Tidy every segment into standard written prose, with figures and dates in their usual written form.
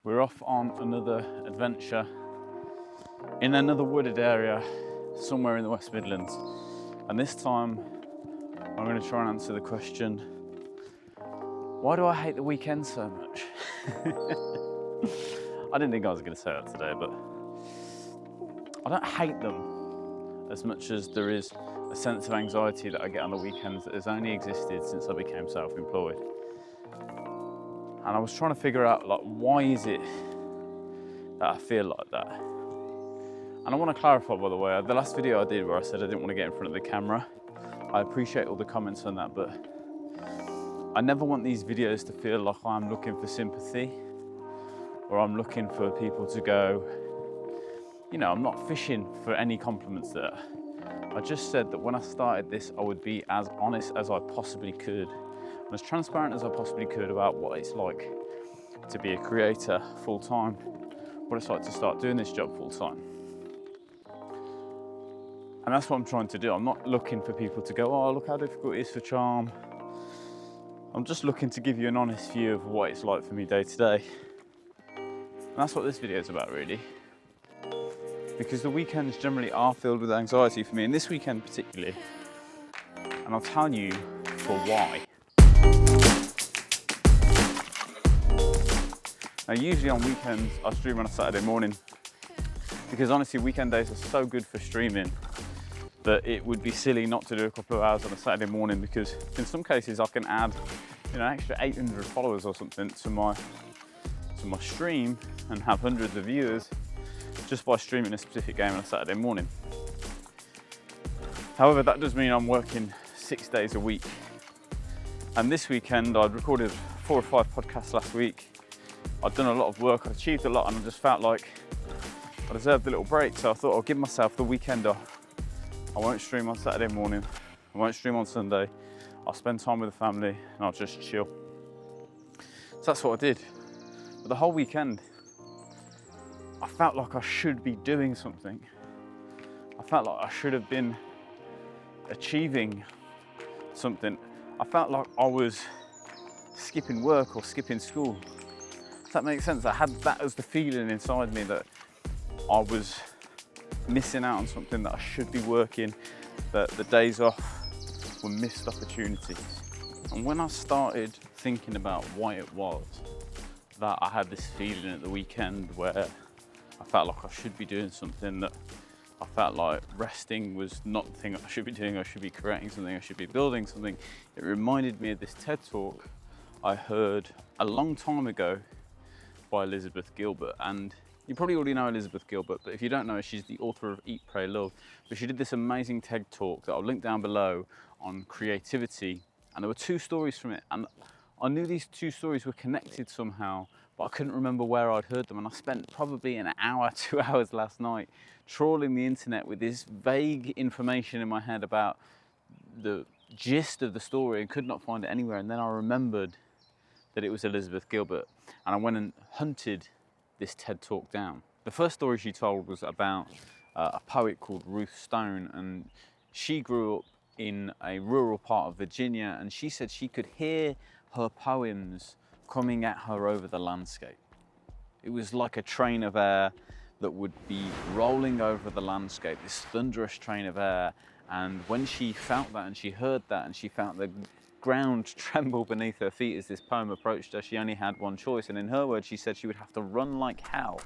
We're off on another adventure in another wooded area somewhere in the West Midlands. And this time I'm going to try and answer the question, why do I hate the weekend so much? I didn't think I was going to say that today, but I don't hate them as much as there is a sense of anxiety that I get on the weekends that has only existed since I became self-employed. And I was trying to figure out, like, why is it that I feel like that? And I want to clarify, by the way, the last video I did where I said I didn't want to get in front of the camera, I appreciate all the comments on that, but I never want these videos to feel like I'm looking for sympathy or I'm looking for people to go, you know, I'm not fishing for any compliments there. I just said that when I started this, I would be as honest as I possibly could, and as transparent as I possibly could about what it's like to be a creator full-time, what it's like to start doing this job full-time. And that's what I'm trying to do. I'm not looking for people to go, oh, look how difficult it is for Charm. I'm just looking to give you an honest view of what it's like for me day to day. And that's what this video is about, really. Because the weekends generally are filled with anxiety for me, and this weekend particularly. And I'll tell you for why. Now, usually on weekends, I stream on a Saturday morning, because honestly, weekend days are so good for streaming that it would be silly not to do a couple of hours on a Saturday morning, because in some cases I can add, you know, an extra 800 followers or something to my stream and have hundreds of viewers just by streaming a specific game on a Saturday morning. However, that does mean I'm working 6 days a week. And this weekend I'd recorded 4 or 5 podcasts last week. I'd done a lot of work, I'd achieved a lot, and I just felt like I deserved a little break. So I thought I'll give myself the weekend off. I won't stream on Saturday morning, I won't stream on Sunday. I'll spend time with the family and I'll just chill. So that's what I did. But the whole weekend, I felt like I should be doing something. I felt like I should have been achieving something. I felt like I was skipping work or skipping school. Does that make sense? I had that as the feeling inside me that I was missing out on something, that I should be working, that the days off were missed opportunities. And when I started thinking about why it was that I had this feeling at the weekend where I felt like I should be doing something, that I felt like resting was not the thing I should be doing, I should be creating something, I should be building something, it reminded me of this TED talk I heard a long time ago by Elizabeth Gilbert. And you probably already know Elizabeth Gilbert, but if you don't know her, she's the author of Eat, Pray, Love. But she did this amazing TED talk that I'll link down below on creativity. And there were 2 stories from it. And I knew these 2 stories were connected somehow, but I couldn't remember where I'd heard them. And I spent probably an hour, 2 hours last night trawling the internet with this vague information in my head about the gist of the story and could not find it anywhere. And then I remembered that it was Elizabeth Gilbert. And I went and hunted this TED talk down. The first story she told was about a poet called Ruth Stone, and she grew up in a rural part of Virginia, and she said she could hear her poems coming at her over the landscape. It was like a train of air that would be rolling over the landscape, this thunderous train of air. And when she felt that and she heard that and she felt the ground tremble beneath her feet as this poem approached her, she only had one choice. And in her words, she said she would have to run like hell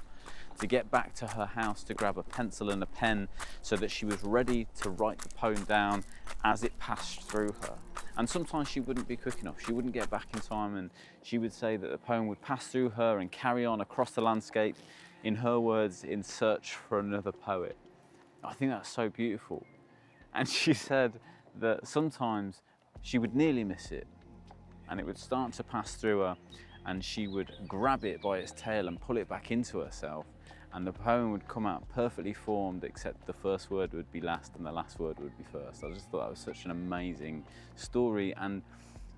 to get back to her house to grab a pencil and a pen so that she was ready to write the poem down as it passed through her. And sometimes she wouldn't be quick enough, she wouldn't get back in time, and she would say that the poem would pass through her and carry on across the landscape, in her words, in search for another poet. I think that's so beautiful. And she said that sometimes she would nearly miss it, and it would start to pass through her, and she would grab it by its tail and pull it back into herself, and the poem would come out perfectly formed, except the first word would be last and the last word would be first. I just thought that was such an amazing story, and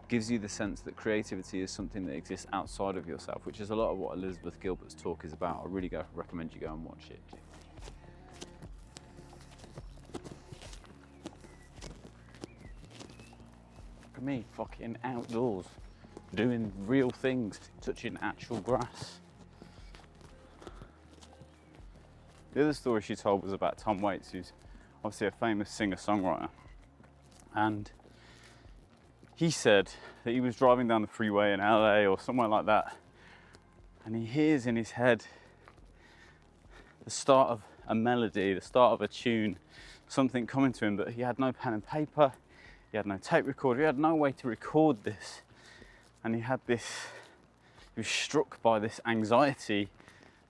gives you the sense that creativity is something that exists outside of yourself, which is a lot of what Elizabeth Gilbert's talk is about. I really recommend you go and watch it. Look at me, fucking outdoors, doing real things, touching actual grass. The other story she told was about Tom Waits, who's obviously a famous singer-songwriter. And he said that he was driving down the freeway in LA or somewhere like that, and he hears in his head the start of a melody, the start of a tune, something coming to him, but he had no pen and paper, he had no tape recorder, he had no way to record this. And he was struck by this anxiety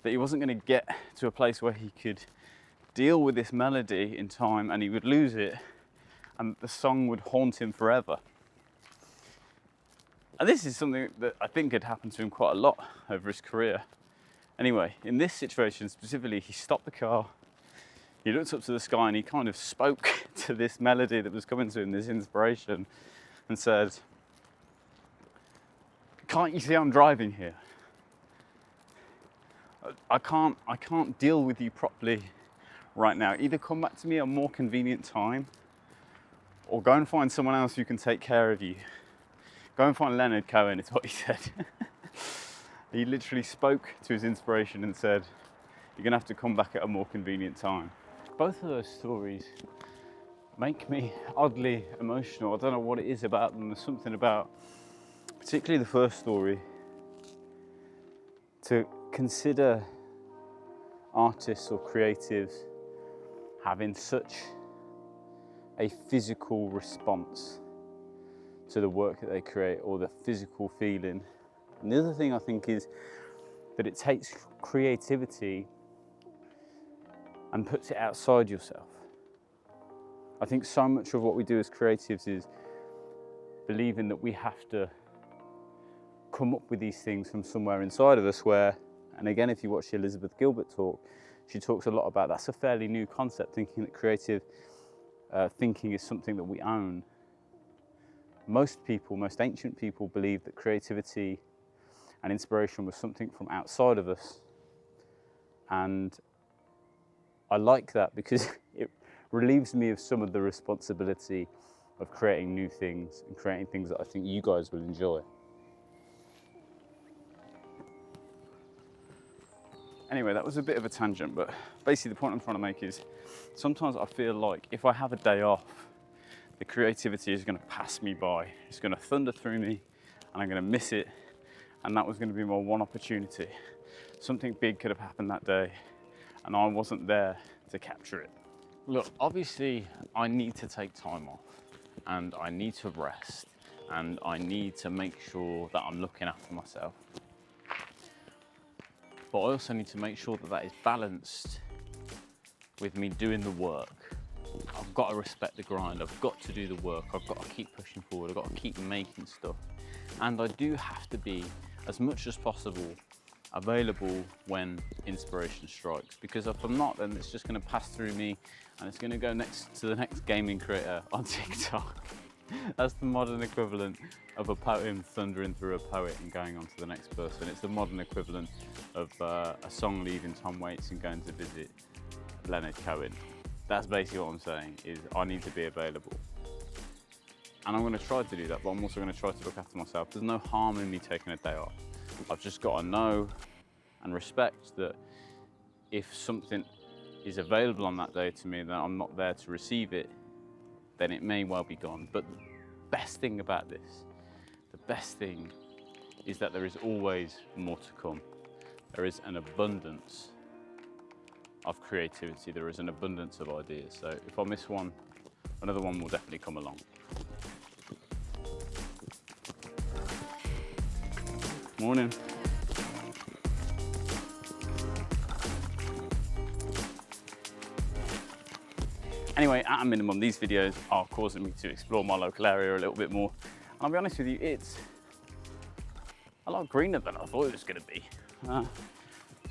that he wasn't going to get to a place where he could deal with this melody in time, and he would lose it and the song would haunt him forever. And this is something that I think had happened to him quite a lot over his career. Anyway, in this situation specifically, he stopped the car, he looked up to the sky, and he kind of spoke to this melody that was coming to him, this inspiration, and said, "Can't you see I'm driving here? I can't deal with you properly right now. Either come back to me at a more convenient time, or go and find someone else who can take care of you. Go and find Leonard Cohen," is what he said. He literally spoke to his inspiration and said, "You're gonna have to come back at a more convenient time." Both of those stories make me oddly emotional. I don't know what it is about them. There's something about, particularly the first story, to consider artists or creatives having such a physical response to the work that they create, or the physical feeling. And the other thing I think is that it takes creativity and puts it outside yourself. I think so much of what we do as creatives is believing that we have to come up with these things from somewhere inside of us, where, and again, if you watch the Elizabeth Gilbert talk, she talks a lot about that's a fairly new concept, thinking that creative thinking is something that we own. Most ancient people believed that creativity and inspiration was something from outside of us. And I like that because it relieves me of some of the responsibility of creating new things and creating things that I think you guys will enjoy. Anyway, that was a bit of a tangent, but basically the point I'm trying to make is sometimes I feel like if I have a day off, the creativity is going to pass me by. It's going to thunder through me and I'm going to miss it. And that was going to be my one opportunity. Something big could have happened that day and I wasn't there to capture it. Look, obviously I need to take time off and I need to rest and I need to make sure that I'm looking after myself. But I also need to make sure that that is balanced with me doing the work. I've got to respect the grind, I've got to do the work, I've got to keep pushing forward, I've got to keep making stuff. And I do have to be, as much as possible, available when inspiration strikes. Because if I'm not, then it's just going to pass through me and it's going to go next to the next gaming creator on TikTok. That's the modern equivalent of a poem thundering through a poet and going on to the next person. It's the modern equivalent of a song leaving Tom Waits and going to visit Leonard Cohen. That's basically what I'm saying, is I need to be available. And I'm going to try to do that, but I'm also going to try to look after myself. There's no harm in me taking a day off. I've just got to know and respect that if something is available on that day to me, that I'm not there to receive it, then it may well be gone. But the best thing about this, the best thing is that there is always more to come. There is an abundance of creativity. There is an abundance of ideas. So if I miss one, another one will definitely come along. Morning. Anyway, at a minimum, these videos are causing me to explore my local area a little bit more. And I'll be honest with you, it's a lot greener than I thought it was going to be.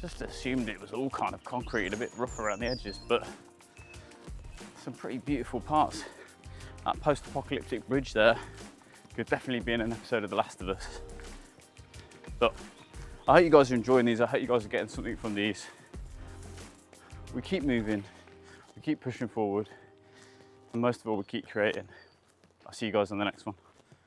Just assumed it was all kind of concrete and a bit rough around the edges, but some pretty beautiful parts. That post-apocalyptic bridge there could definitely be in an episode of The Last of Us. But I hope you guys are enjoying these. I hope you guys are getting something from these. We keep moving, we keep pushing forward, and most of all, we keep creating. I'll see you guys on the next one.